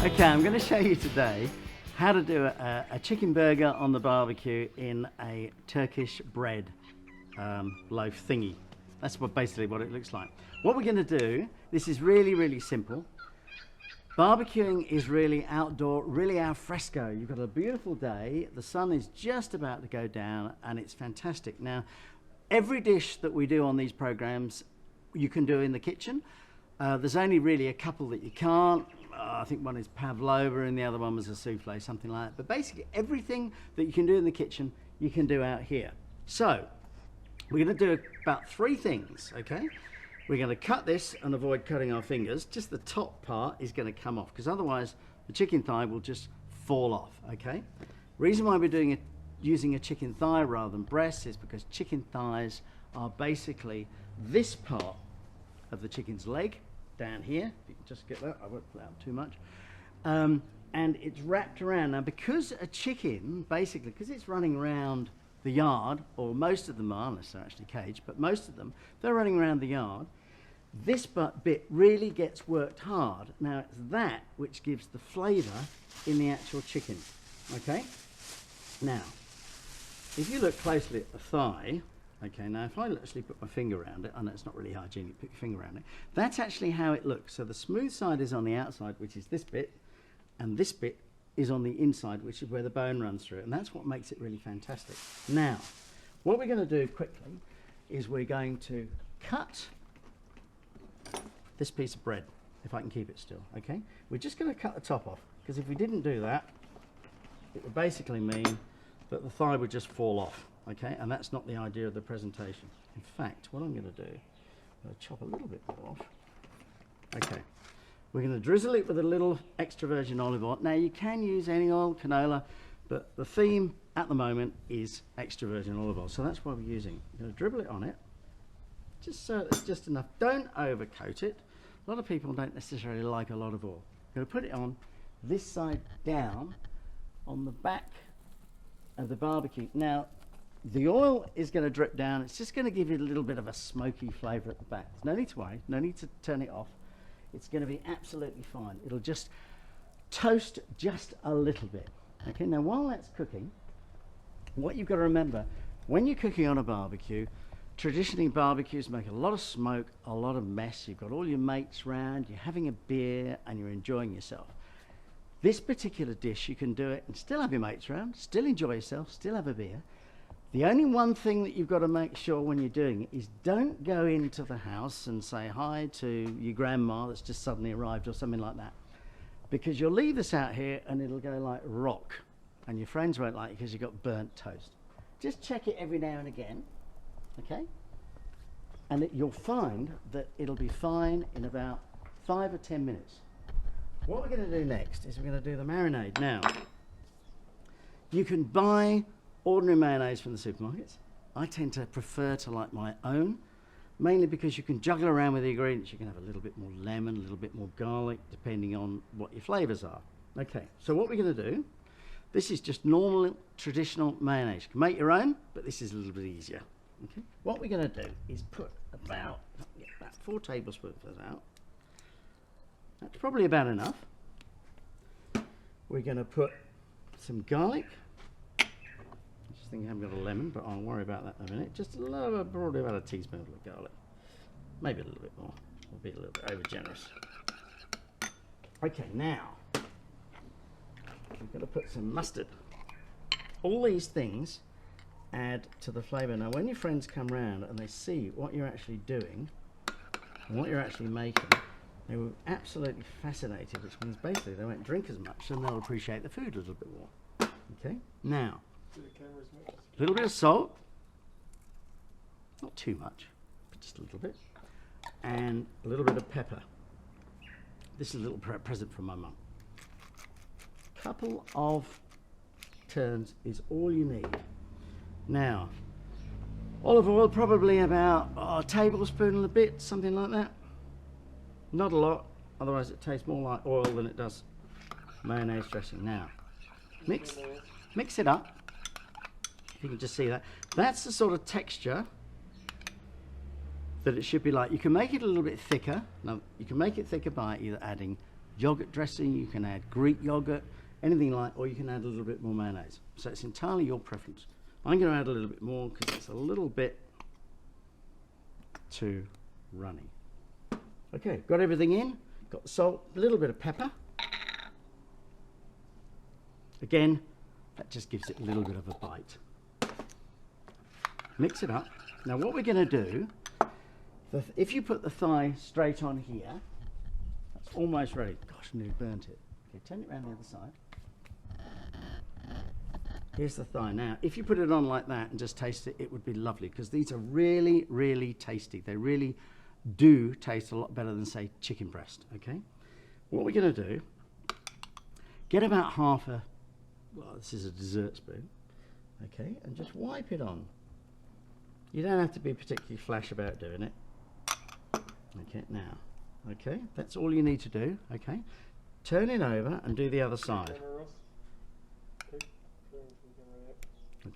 Okay, I'm going to show you today how to do a chicken burger on the barbecue in a Turkish bread loaf thingy. That's basically what it looks like. What we're going to do, this is really simple. Barbecuing is really outdoor, really al fresco. You've got a beautiful day, the sun is just about to go down, and it's fantastic. Now, every dish that we do on these programs, you can do in the kitchen. There's only really a couple that you can't. I think one is pavlova and the other one was a souffle, something like that. But basically everything that you can do in the kitchen, you can do out here. So we're going to do about 3 things, okay? We're going to cut this and avoid cutting our fingers. Just the top part is going to come off, because otherwise the chicken thigh will just fall off, okay? Reason why we're doing it using a chicken thigh rather than breast is because chicken thighs are basically this part of the chicken's leg down here. If you can just get that, I won't pull out too much. And it's wrapped around. Now, because a chicken, basically, because it's running around the yard, or most of them are, unless they're actually caged, but most of them, they're running around the yard, this bit really gets worked hard. Now, it's that which gives the flavour in the actual chicken, okay? Now, if you look closely at the thigh, okay, now if I actually put my finger around it, I know it's not really hygienic, put your finger around it, that's actually how it looks. So the smooth side is on the outside, which is this bit, and this bit is on the inside, which is where the bone runs through, and that's what makes it really fantastic. Now, what we're going to do quickly is we're going to cut this piece of bread, if I can keep it still, okay? We're just going to cut the top off, because if we didn't do that, it would basically mean that the thigh would just fall off. Okay, and that's not the idea of the presentation. In fact, what I'm going to do, I'm going to chop a little bit more off. Okay, we're going to drizzle it with a little extra virgin olive oil. Now, you can use any oil, canola, but the theme at the moment is extra virgin olive oil, so that's why we're using it. I'm going to dribble it on it, just so it's just enough. Don't overcoat it. A lot of people don't necessarily like a lot of oil. I'm going to put it on this side down on the back of the barbecue. Now, the oil is going to drip down. It's just going to give you a little bit of a smoky flavour at the back. There's no need to worry, no need to turn it off. It's going to be absolutely fine. It'll just toast just a little bit. Okay, now while that's cooking, what you've got to remember, when you're cooking on a barbecue, traditionally barbecues make a lot of smoke, a lot of mess. You've got all your mates round, you're having a beer and you're enjoying yourself. This particular dish, you can do it and still have your mates round, still enjoy yourself, still have a beer. The only one thing that you've got to make sure when you're doing it is don't go into the house and say hi to your grandma that's just suddenly arrived or something like that. Because you'll leave this out here and it'll go like rock. And your friends won't like it because you've got burnt toast. Just check it every now and again, okay? And you'll find that it'll be fine in about 5 or 10 minutes. What we're going to do next is we're going to do the marinade. Now, you can buy ordinary mayonnaise from the supermarkets. I tend to prefer to like my own, mainly because you can juggle around with the ingredients. You can have a little bit more lemon, a little bit more garlic, depending on what your flavours are. Okay, so what we're going to do, this is just normal, traditional mayonnaise. You can make your own, but this is a little bit easier. Okay, what we're going to do is put about 4 tablespoons out. That's probably about enough. We're going to put some garlic. I just think I haven't got a lemon, but I'll worry about that in a minute. Just a little, probably about a teaspoon of garlic. Maybe a little bit more. We'll be a little bit over generous. Okay, now we're going to put some mustard. All these things add to the flavour. Now, when your friends come round and they see what you're actually doing and what you're actually making, they were absolutely fascinated, which means basically they won't drink as much and they'll appreciate the food a little bit more. Okay, now a little bit of salt, not too much, but just a little bit, and a little bit of pepper. This is a little present from my mum. Couple of turns is all you need. Now, olive oil, probably about a tablespoon and a bit, something like that. Not a lot, otherwise it tastes more like oil than it does mayonnaise dressing. Now, mix it up. You can just see that. That's the sort of texture that it should be like. You can make it a little bit thicker. Now, you can make it thicker by either adding yogurt dressing, you can add Greek yogurt, anything like, or you can add a little bit more mayonnaise. So it's entirely your preference. I'm going to add a little bit more because it's a little bit too runny. Okay, got everything in, got the salt, a little bit of pepper. Again, that just gives it a little bit of a bite. Mix it up. Now what we're going to do, if you put the thigh straight on here, that's almost ready. Gosh, I nearly burnt it. Okay, turn it around the other side. Here's the thigh. Now, if you put it on like that and just taste it, it would be lovely, because these are really, really tasty. They really do taste a lot better than, say, chicken breast, okay? What we're going to do, get about half a, well, this is a dessert spoon, okay, and just wipe it on. You don't have to be particularly flash about doing it. Okay, now, okay, that's all you need to do, okay? Turn it over and do the other side.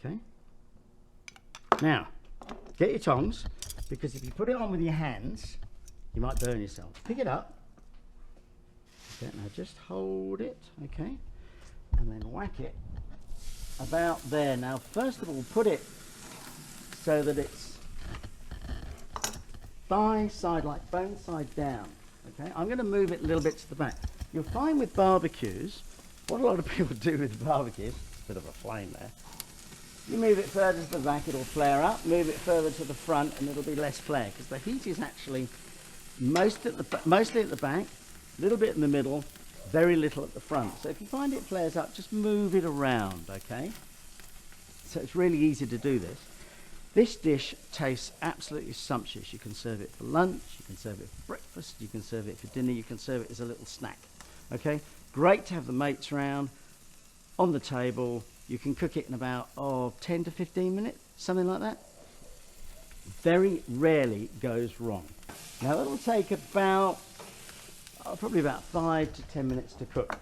Okay. Now, get your tongs, because if you put it on with your hands, you might burn yourself. Pick it up. Okay, now just hold it, okay, and then whack it about there. Now, first of all, put it so that it's thigh side, like bone side down. Okay, I'm going to move it a little bit to the back. You'll find with barbecues, what a lot of people do with barbecues, bit of a flame there. You move it further to the back, it'll flare up. Move it further to the front, and it'll be less flare, because the heat is actually mostly at the back, a little bit in the middle, very little at the front. So if you find it flares up, just move it around, okay? So it's really easy to do this. This dish tastes absolutely sumptuous. You can serve it for lunch, you can serve it for breakfast, you can serve it for dinner, you can serve it as a little snack, okay? Great to have the mates round, on the table. You can cook it in about 10 to 15 minutes, something like that. Very rarely goes wrong. Now it'll take about, probably about 5 to 10 minutes to cook.